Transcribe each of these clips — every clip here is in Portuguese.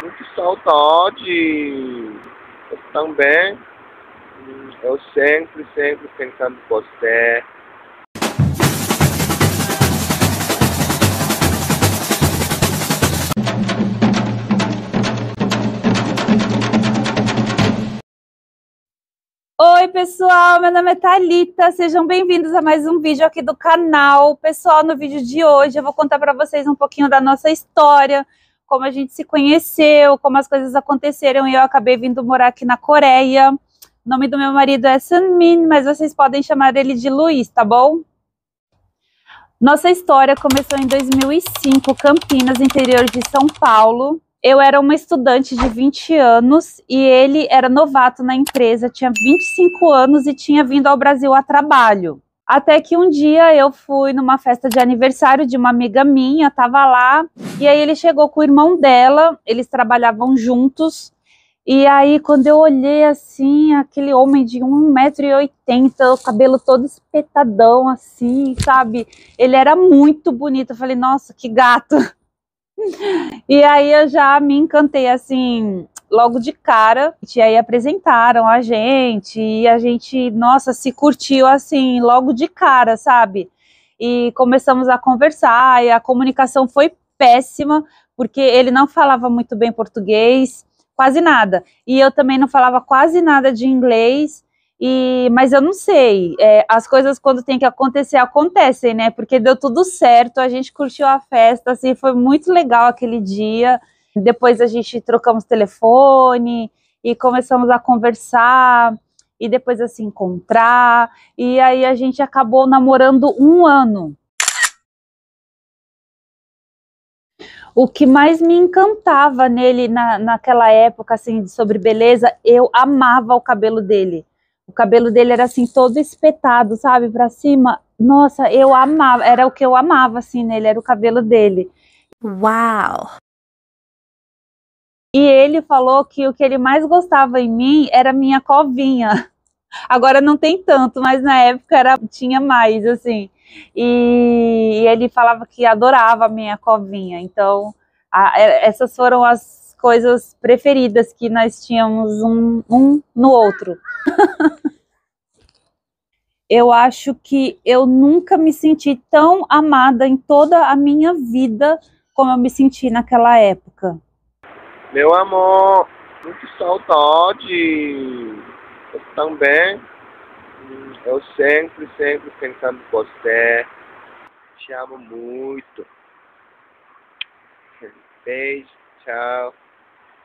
Muito saudade. Eu também. Eu sempre pensando em você. Oi pessoal, meu nome é Thalita, sejam bem-vindos a mais um vídeo aqui do canal. Pessoal, no vídeo de hoje eu vou contar para vocês um pouquinho da nossa história, como a gente se conheceu, como as coisas aconteceram e eu acabei vindo morar aqui na Coreia. O nome do meu marido é Sunmin, mas vocês podem chamar ele de Luiz, tá bom? Nossa história começou em 2005, Campinas, interior de São Paulo. Eu era uma estudante de 20 anos e ele era novato na empresa, tinha 25 anos e tinha vindo ao Brasil a trabalho. Até que um dia eu fui numa festa de aniversário de uma amiga minha, tava lá, e aí ele chegou com o irmão dela, eles trabalhavam juntos. E aí, quando eu olhei assim, aquele homem de 1,80 m, o cabelo todo espetadão assim, sabe? Ele era muito bonito, eu falei, nossa, que gato! E aí eu já me encantei assim, logo de cara, e aí apresentaram a gente, e a gente, nossa, se curtiu assim, logo de cara, sabe? E começamos a conversar, e a comunicação foi péssima, porque ele não falava muito bem português, quase nada, e eu também não falava quase nada de inglês, mas eu não sei, as coisas quando tem que acontecer, acontecem, né, porque deu tudo certo, a gente curtiu a festa, assim, foi muito legal aquele dia. Depois a gente trocamos telefone e começamos a conversar, e depois a se encontrar, e aí a gente acabou namorando 1 ano. O que mais me encantava nele naquela época, assim, sobre beleza, eu amava o cabelo dele. O cabelo dele era, assim, todo espetado, sabe, pra cima. Nossa, eu amava, era o que eu amava, assim, nele, era o cabelo dele. Uau! E ele falou que o que ele mais gostava em mim era a minha covinha. Agora não tem tanto, mas na época tinha mais, assim. E ele falava que adorava a minha covinha. Então, essas foram as coisas preferidas que nós tínhamos um no outro. Eu acho que eu nunca me senti tão amada em toda a minha vida como eu me senti naquela época. Meu amor, muito saudade. Eu também. Eu sempre pensando em você. Te amo muito. Beijo, tchau.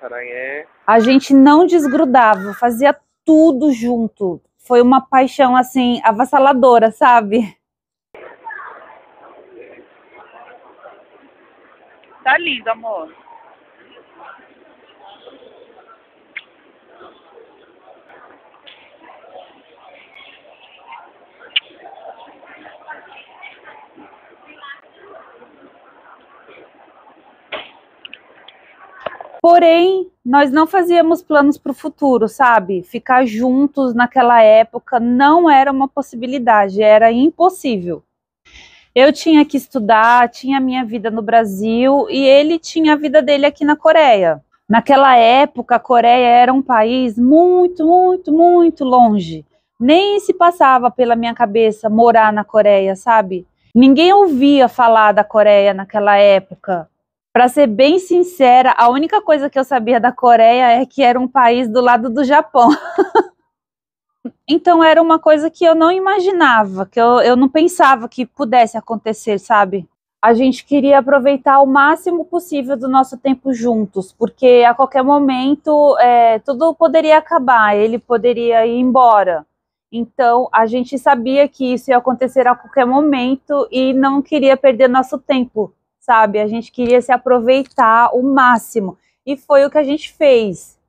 Saranhê. A gente não desgrudava, fazia tudo junto. Foi uma paixão, assim, avassaladora, sabe? Tá lindo, amor. Porém, nós não fazíamos planos para o futuro, sabe? Ficar juntos naquela época não era uma possibilidade, era impossível. Eu tinha que estudar, tinha a minha vida no Brasil e ele tinha a vida dele aqui na Coreia. Naquela época, a Coreia era um país muito longe. Nem se passava pela minha cabeça morar na Coreia, sabe? Ninguém ouvia falar da Coreia naquela época. Para ser bem sincera, a única coisa que eu sabia da Coreia é que era um país do lado do Japão. Então era uma coisa que eu não imaginava, que eu não pensava que pudesse acontecer, sabe? A gente queria aproveitar o máximo possível do nosso tempo juntos, porque a qualquer momento tudo poderia acabar, ele poderia ir embora. Então a gente sabia que isso ia acontecer a qualquer momento e não queria perder nosso tempo, sabe? A gente queria se aproveitar o máximo. E foi o que a gente fez.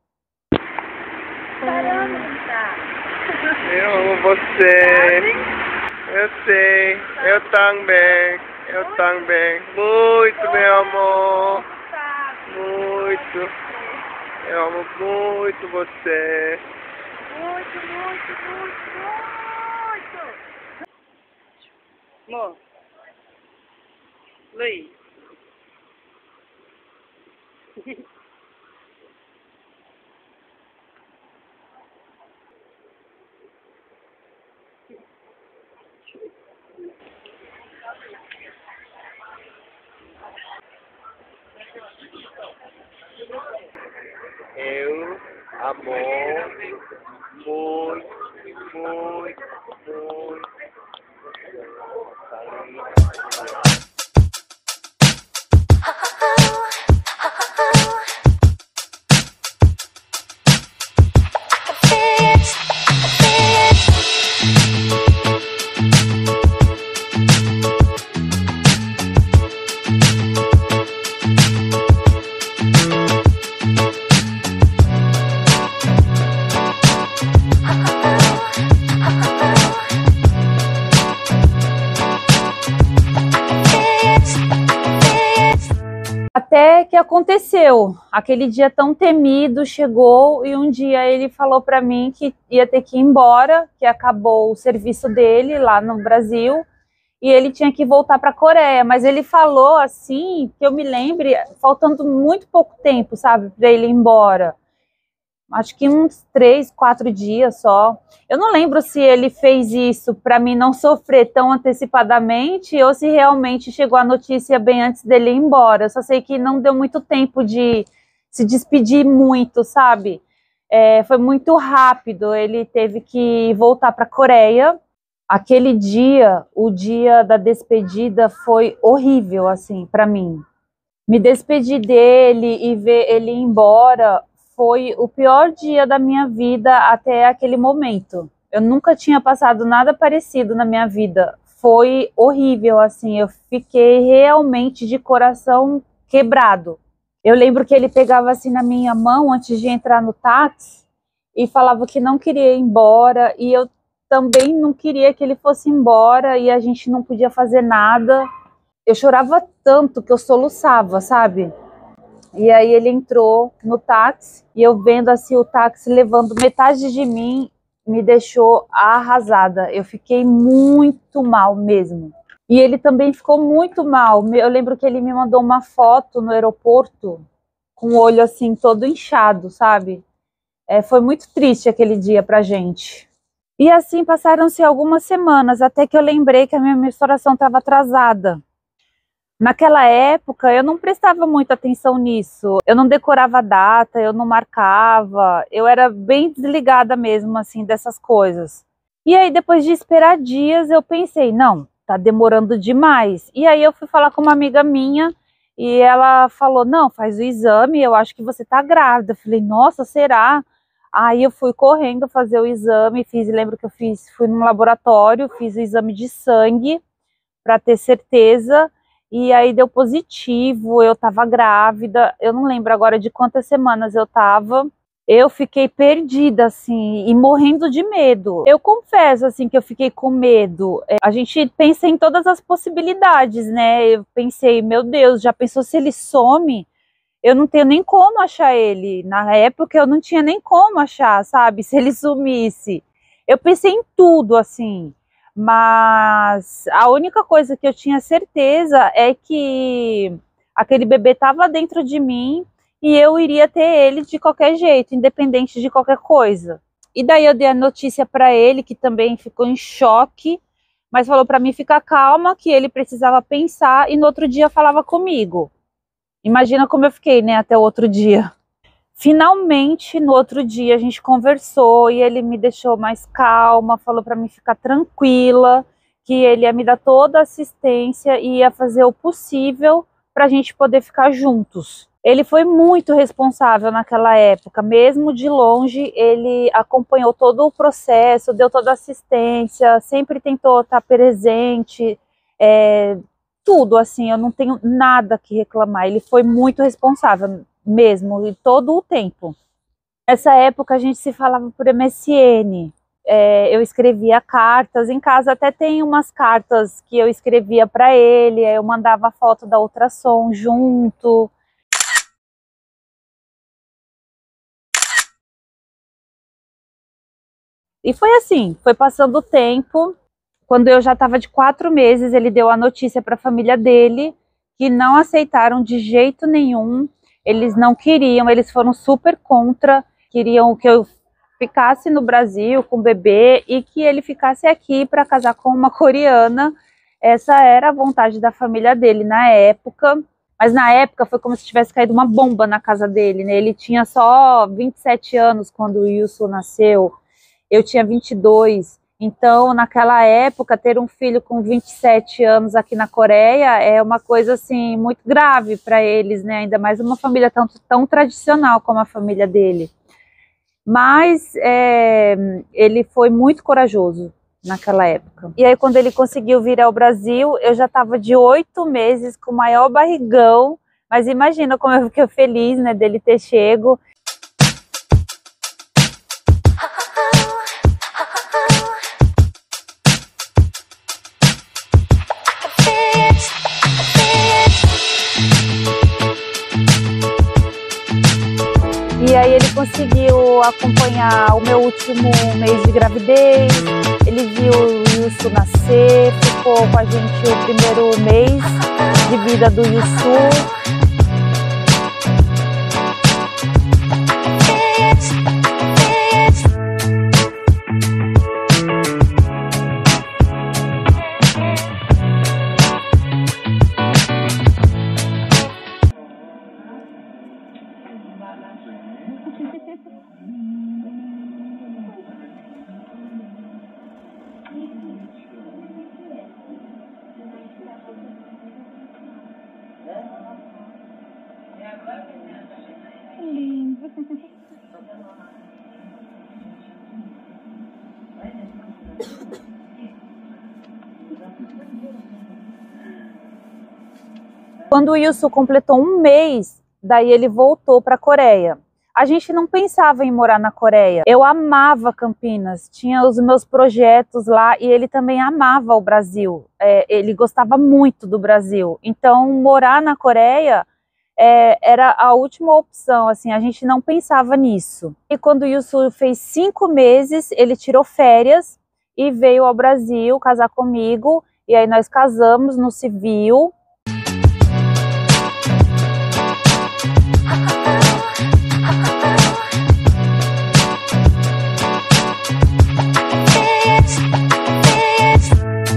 Eu amo você. Eu sei. Eu também. Eu também. Muito, meu amor. Muito. Eu amo muito você. Muito. Amor. Luiz. Eu amor muito, muito, muito. Até que aconteceu, aquele dia tão temido chegou e um dia ele falou para mim que ia ter que ir embora, que acabou o serviço dele lá no Brasil e ele tinha que voltar para a Coreia, mas ele falou assim, que eu me lembre, faltando muito pouco tempo, sabe, para ele ir embora. Acho que uns 3, 4 dias só. Eu não lembro se ele fez isso para mim não sofrer tão antecipadamente ou se realmente chegou a notícia bem antes dele ir embora. Eu só sei que não deu muito tempo de se despedir muito, sabe? Foi muito rápido. Ele teve que voltar para a Coreia. Aquele dia, o dia da despedida, foi horrível, assim, para mim. Me despedir dele e ver ele ir embora foi o pior dia da minha vida até aquele momento. Eu nunca tinha passado nada parecido na minha vida. Foi horrível, assim, eu fiquei realmente de coração quebrado. Eu lembro que ele pegava assim na minha mão antes de entrar no táxi e falava que não queria ir embora e eu também não queria que ele fosse embora e a gente não podia fazer nada. Eu chorava tanto que eu soluçava, sabe? E aí ele entrou no táxi e eu vendo assim o táxi levando metade de mim, me deixou arrasada. Eu fiquei muito mal mesmo. E ele também ficou muito mal. Eu lembro que ele me mandou uma foto no aeroporto com o olho assim todo inchado, sabe? Foi muito triste aquele dia pra gente. E assim passaram-se algumas semanas até que eu lembrei que a minha menstruação estava atrasada. Naquela época, eu não prestava muita atenção nisso. Eu não decorava a data, eu não marcava. Eu era bem desligada mesmo, assim, dessas coisas. E aí, depois de esperar dias, eu pensei, não, tá demorando demais. E aí, eu fui falar com uma amiga minha e ela falou, não, faz o exame, eu acho que você tá grávida. Eu falei, nossa, será? Aí, eu fui correndo fazer o exame, lembro que fui no laboratório, fiz o exame de sangue para ter certeza. E aí deu positivo, eu tava grávida, eu não lembro agora de quantas semanas eu tava. Eu fiquei perdida, assim, e morrendo de medo. Eu confesso, assim, que eu fiquei com medo. A gente pensa em todas as possibilidades, né? Eu pensei, meu Deus, já pensou se ele some? Eu não tenho nem como achar ele. Na época eu não tinha nem como achar, sabe? Se ele sumisse. Eu pensei em tudo, assim. Mas a única coisa que eu tinha certeza é que aquele bebê estava dentro de mim e eu iria ter ele de qualquer jeito, independente de qualquer coisa. E daí eu dei a notícia para ele, que também ficou em choque, mas falou para mim ficar calma, que ele precisava pensar e no outro dia falava comigo. Imagina como eu fiquei, né, até o outro dia. Finalmente, no outro dia, a gente conversou e ele me deixou mais calma, falou para mim ficar tranquila, que ele ia me dar toda a assistência e ia fazer o possível para a gente poder ficar juntos. Ele foi muito responsável naquela época, mesmo de longe, ele acompanhou todo o processo, deu toda a assistência, sempre tentou estar presente, tudo assim, eu não tenho nada que reclamar, ele foi muito responsável mesmo, e todo o tempo. Nessa época a gente se falava por MSN, eu escrevia cartas, em casa até tem umas cartas que eu escrevia para ele, eu mandava foto da ultrassom junto. E foi assim, foi passando o tempo, quando eu já estava de 4 meses, ele deu a notícia para a família dele, que não aceitaram de jeito nenhum. Eles não queriam, eles foram super contra, queriam que eu ficasse no Brasil com o bebê e que ele ficasse aqui para casar com uma coreana. Essa era a vontade da família dele na época, mas na época foi como se tivesse caído uma bomba na casa dele, né? Ele tinha só 27 anos quando o Yusu nasceu, eu tinha 22. Então, naquela época, ter um filho com 27 anos aqui na Coreia é uma coisa assim muito grave para eles, né? Ainda mais uma família tão tradicional como a família dele. Mas ele foi muito corajoso naquela época. E aí, quando ele conseguiu vir ao Brasil, eu já estava de 8 meses com o maior barrigão. Mas imagina como eu fiquei feliz, né, dele ter chego. E aí ele conseguiu acompanhar o meu último mês de gravidez, ele viu o Yusu nascer, ficou com a gente o primeiro mês de vida do Yusu. Lindo. Quando o Yusu completou um mês, daí ele voltou para a Coreia. A gente não pensava em morar na Coreia. Eu amava Campinas, tinha os meus projetos lá e ele também amava o Brasil. Ele gostava muito do Brasil. Então, morar na Coreia era a última opção, assim, a gente não pensava nisso. E quando o Yusu fez 5 meses, ele tirou férias e veio ao Brasil casar comigo. E aí nós casamos no civil.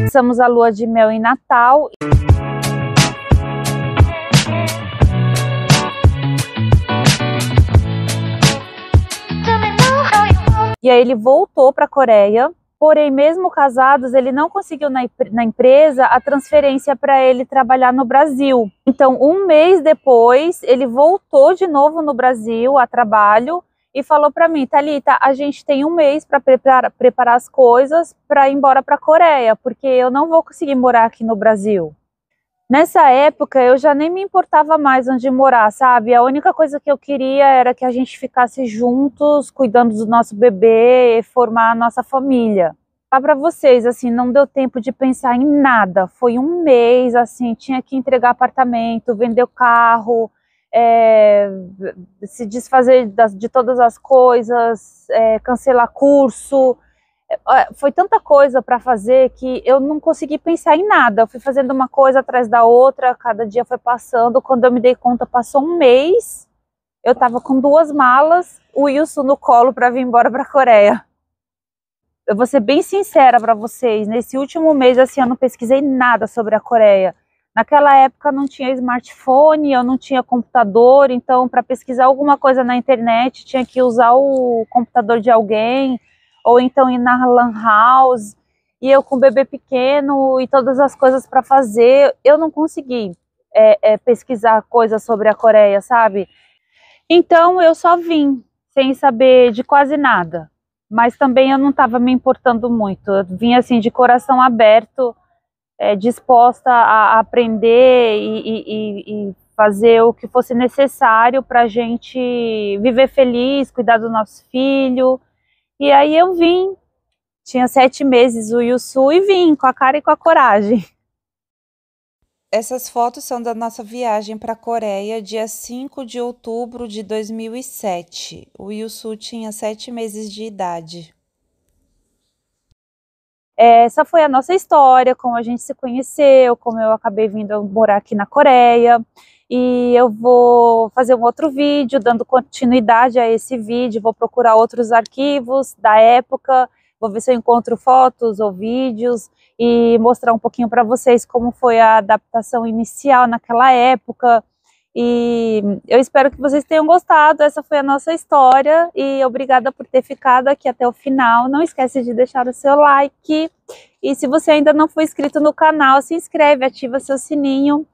Passamos a lua de mel em Natal. E aí ele voltou para a Coreia, porém mesmo casados ele não conseguiu na empresa a transferência para ele trabalhar no Brasil. Então um mês depois ele voltou de novo no Brasil a trabalho e falou para mim: Thalita, a gente tem um mês para preparar as coisas para ir embora para a Coreia, porque eu não vou conseguir morar aqui no Brasil. Nessa época eu já nem me importava mais onde morar, sabe? A única coisa que eu queria era que a gente ficasse juntos, cuidando do nosso bebê e formar a nossa família. Para vocês, assim, não deu tempo de pensar em nada. Foi um mês, assim, tinha que entregar apartamento, vender o carro, se desfazer de todas as coisas, cancelar curso. Foi tanta coisa para fazer que eu não consegui pensar em nada. Eu fui fazendo uma coisa atrás da outra, cada dia foi passando. Quando eu me dei conta, passou um mês, eu estava com 2 malas, o Yusu no colo para vir embora para a Coreia. Eu vou ser bem sincera para vocês, nesse último mês, assim, eu não pesquisei nada sobre a Coreia. Naquela época não tinha smartphone, eu não tinha computador, então para pesquisar alguma coisa na internet tinha que usar o computador de alguém, ou então ir na Lan House, e eu com o bebê pequeno e todas as coisas para fazer, eu não consegui pesquisar coisas sobre a Coreia, sabe? Então eu só vim, sem saber de quase nada, mas também eu não estava me importando muito, eu vim assim de coração aberto, disposta a aprender e fazer o que fosse necessário para a gente viver feliz, cuidar do nosso filho. E aí eu vim, tinha 7 meses o Yusu e vim com a cara e com a coragem. Essas fotos são da nossa viagem para a Coreia, dia 5 de outubro de 2007. O Yusu tinha 7 meses de idade. Essa foi a nossa história, como a gente se conheceu, como eu acabei vindo morar aqui na Coreia. E eu vou fazer um outro vídeo, dando continuidade a esse vídeo, vou procurar outros arquivos da época, vou ver se eu encontro fotos ou vídeos e mostrar um pouquinho para vocês como foi a adaptação inicial naquela época. E eu espero que vocês tenham gostado, essa foi a nossa história e obrigada por ter ficado aqui até o final. Não esquece de deixar o seu like e se você ainda não for inscrito no canal, se inscreve, ativa seu sininho.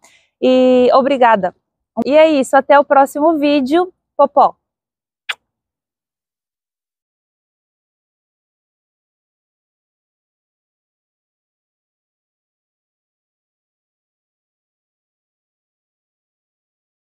E obrigada. E é isso, até o próximo vídeo. Popó.